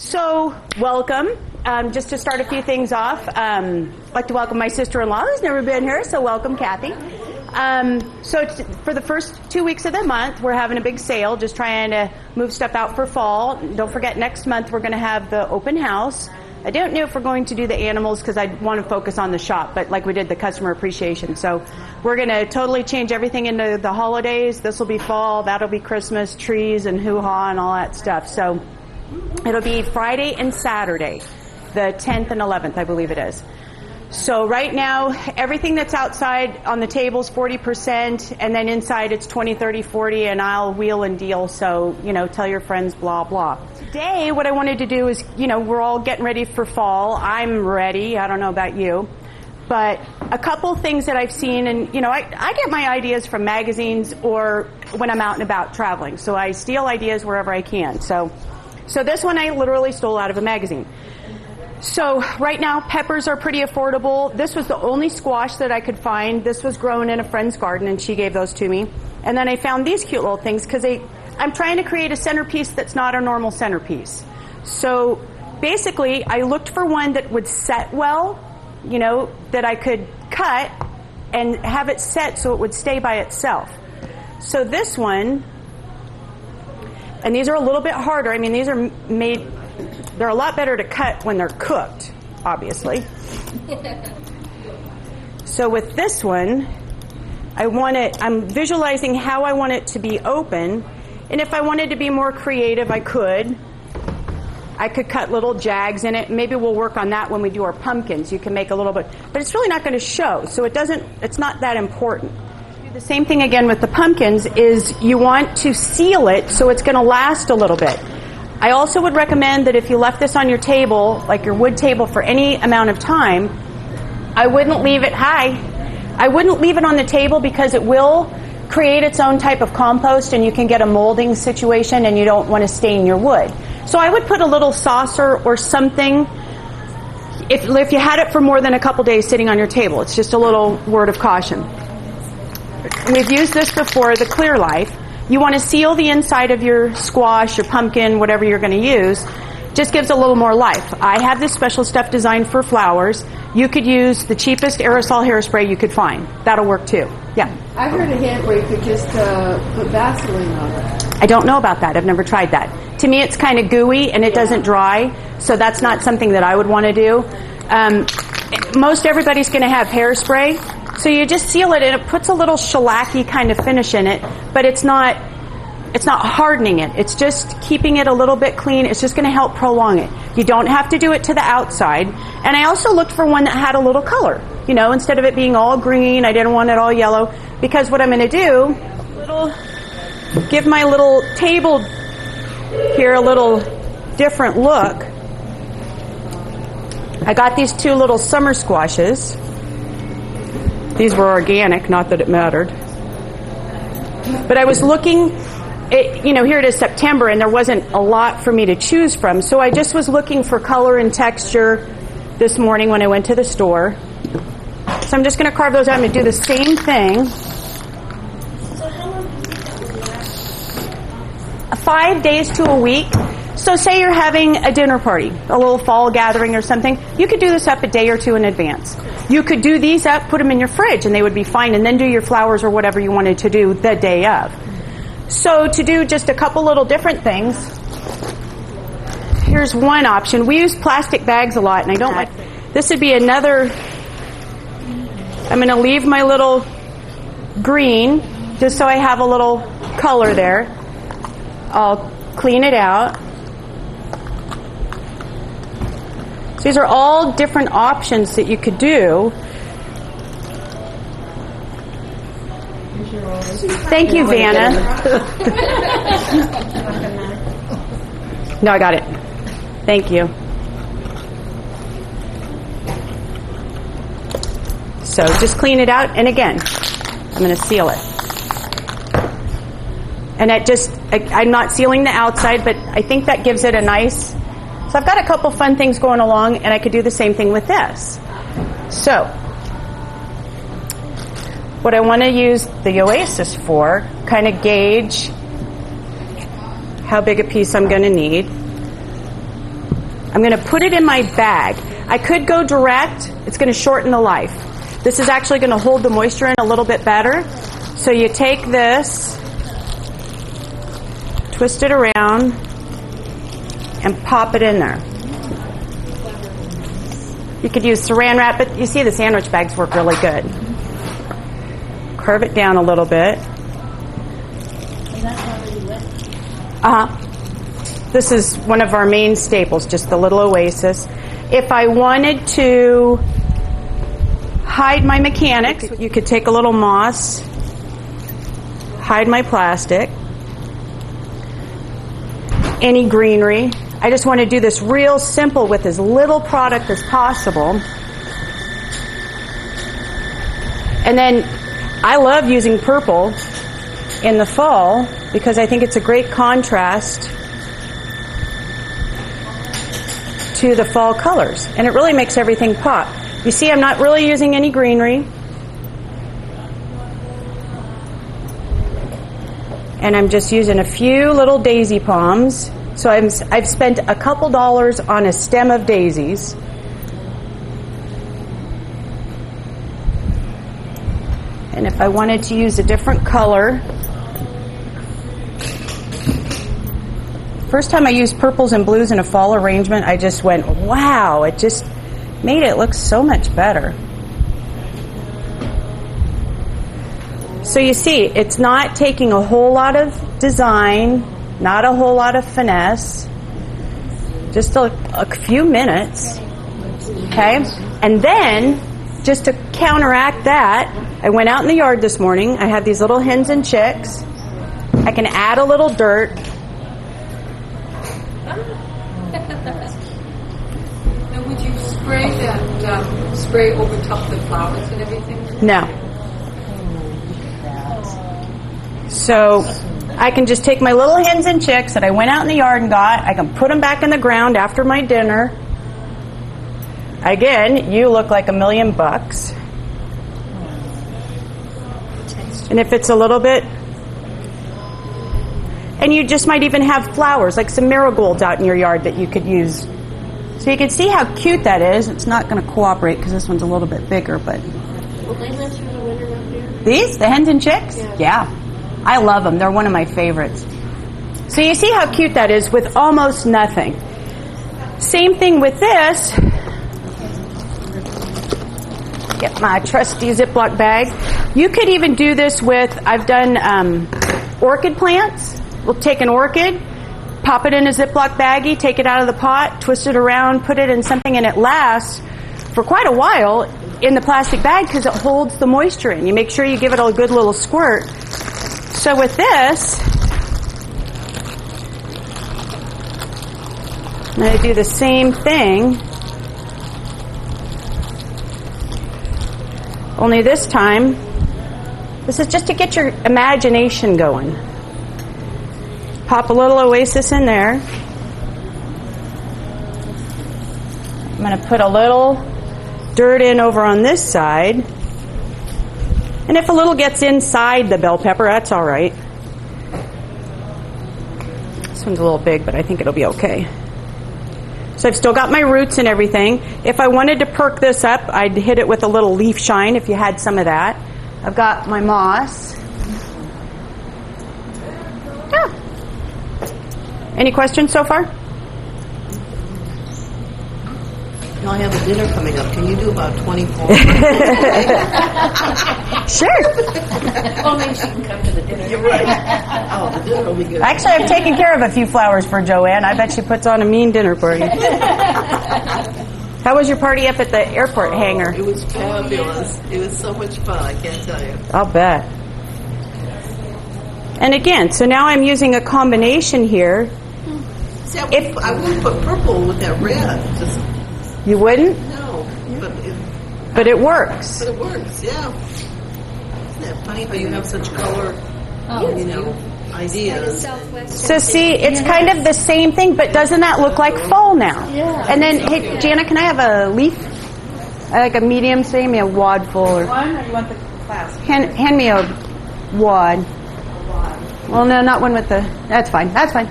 So, welcome. Just to start a few things off, I'd like to welcome my sister-in-law who's never been here, so welcome, Kathy. For the first 2 weeks of the month, we're having a big sale, just trying to move stuff out for fall. Don't forget, next month we're going to have the open house. I don't know if we're going to do the animals because I want to focus on the shop, but like we did the customer appreciation. So we're going to totally change everything into the holidays. This will be fall, that'll be Christmas, trees and hoo-ha and all that stuff. So it'll be Friday and Saturday, the 10th and 11th, I believe it is. So right now, everything that's outside on the table is 40%, and then inside it's 20, 30, 40, and I'll wheel and deal. So, tell your friends, blah, blah. Today, what I wanted to do is, we're all getting ready for fall. I'm ready. I don't know about you. But a couple things that I've seen, and, I get my ideas from magazines or when I'm out and about traveling. So I steal ideas wherever I can. So this one I literally stole out of a magazine. So right now, peppers are pretty affordable. This was the only squash that I could find. This was grown in a friend's garden, and she gave those to me. And then I found these cute little things because I'm trying to create a centerpiece that's not a normal centerpiece. So basically, I looked for one that would set well, that I could cut and have it set so it would stay by itself. So this one, and these are a little bit harder. I mean, these are made... They're a lot better to cut when they're cooked, obviously. So with this one, I'm visualizing how I want it to be open. And if I wanted to be more creative, I could cut little jags in it. Maybe we'll work on that when we do our pumpkins. You can make a little bit, but it's really not going to show. So it's not that important. The same thing again with the pumpkins is you want to seal it so it's going to last a little bit. I also would recommend that if you left this on your table, like your wood table, for any amount of time, I wouldn't leave it on the table because it will create its own type of compost and you can get a molding situation and you don't want to stain your wood. So I would put a little saucer or something if you had it for more than a couple days sitting on your table. It's just a little word of caution. We've used this before, the Clear Life. You want to seal the inside of your squash, your pumpkin, whatever you're going to use. Just gives a little more life. I have this special stuff designed for flowers. You could use the cheapest aerosol hairspray you could find. That'll work too. Yeah. I heard a hint where you could just put Vaseline on it. I don't know about that. I've never tried that. To me, it's kind of gooey and it doesn't dry, so that's not something that I would want to do. Most everybody's going to have hairspray. So you just seal it, and it puts a little shellacky kind of finish in it, but it's not hardening it. It's just keeping it a little bit clean. It's just going to help prolong it. You don't have to do it to the outside. And I also looked for one that had a little color. Instead of it being all green, I didn't want it all yellow, because what I'm going to do, give my little table here a little different look. I got these two little summer squashes. These were organic, not that it mattered. But I was looking, here it is September, and there wasn't a lot for me to choose from. So I just was looking for color and texture this morning when I went to the store. So I'm just going to carve those out. I'm going to do the same thing. 5 days to a week. So say you're having a dinner party, a little fall gathering or something. You could do this up a day or two in advance. You could do these up, put them in your fridge, and they would be fine, and then do your flowers or whatever you wanted to do the day of. So to do just a couple little different things, here's one option. We use plastic bags a lot, and I don't like... This would be another... I'm going to leave my little green, just so I have a little color there. I'll clean it out. So these are all different options that you could do. Thank you, Vanna. No, I got it. Thank you. So just clean it out, and again, I'm going to seal it. And I'm not sealing the outside, but I think that gives it a nice... So I've got a couple fun things going along, and I could do the same thing with this. So what I want to use the Oasis for, kind of gauge how big a piece I'm going to need. I'm going to put it in my bag. I could go direct. It's going to shorten the life. This is actually going to hold the moisture in a little bit better. So you take this, twist it around, and pop it in there. You could use saran wrap, but you see the sandwich bags work really good. Curve it down a little bit. This is one of our main staples, just the little oasis. If I wanted to hide my mechanics, you could take a little moss, hide my plastic, any greenery. I just want to do this real simple with as little product as possible. And then I love using purple in the fall because I think it's a great contrast to the fall colors. And it really makes everything pop. You see, I'm not really using any greenery. And I'm just using a few little daisy palms. So I've spent a couple dollars on a stem of daisies. And if I wanted to use a different color, first time I used purples and blues in a fall arrangement, I just went, wow, it just made it look so much better. So you see, it's not taking a whole lot of design, not a whole lot of finesse, just a few minutes, okay? And then, just to counteract that, I went out in the yard this morning. I had these little hens and chicks. I can add a little dirt. Now, would you spray that spray over top the flowers and everything? No. So I can just take my little hens and chicks that I went out in the yard and got. I can put them back in the ground after my dinner. Again, you look like $1,000,000. And if it's a little bit, and you just might even have flowers, like some marigolds out in your yard that you could use. So you can see how cute that is. It's not going to cooperate because this one's a little bit bigger, but. Will they live through the winter up here? These? The hens and chicks? Yeah. I love them. They're one of my favorites. So you see how cute that is with almost nothing. Same thing with this. Get my trusty Ziploc bag. You could even do this with, I've done orchid plants. We'll take an orchid, pop it in a Ziploc baggie, take it out of the pot, twist it around, put it in something, and it lasts for quite a while in the plastic bag because it holds the moisture in. You make sure you give it a good little squirt. So with this, I'm going to do the same thing, only this time, this is just to get your imagination going. Pop a little oasis in there. I'm going to put a little dirt in over on this side. And if a little gets inside the bell pepper, that's all right. This one's a little big, but I think it'll be okay. So I've still got my roots and everything. If I wanted to perk this up, I'd hit it with a little leaf shine if you had some of that. I've got my moss. Yeah. Any questions so far? I have a dinner coming up. Can you do about 24? Sure. Only she can come to the dinner. You're right. Oh, the dinner will be good. Actually, I've taken care of a few flowers for Joanne. I bet she puts on a mean dinner for you. How was your party up at the airport hangar? It was fabulous. It was so much fun, I can't tell you. I'll bet. And again, so now I'm using a combination here. See, I wouldn't put purple with that red. Just, You wouldn't? no. But it works. But it works, yeah. Isn't that funny how you have such color, ideas? So see, it's kind of the same thing, but doesn't that look like fall now? Yeah. And then, hey, Jana, can I have a leaf? Like a medium, say me a wad full. Or One, or you want the class? hand me a wad. Well, no, not one with the. That's fine. That's fine.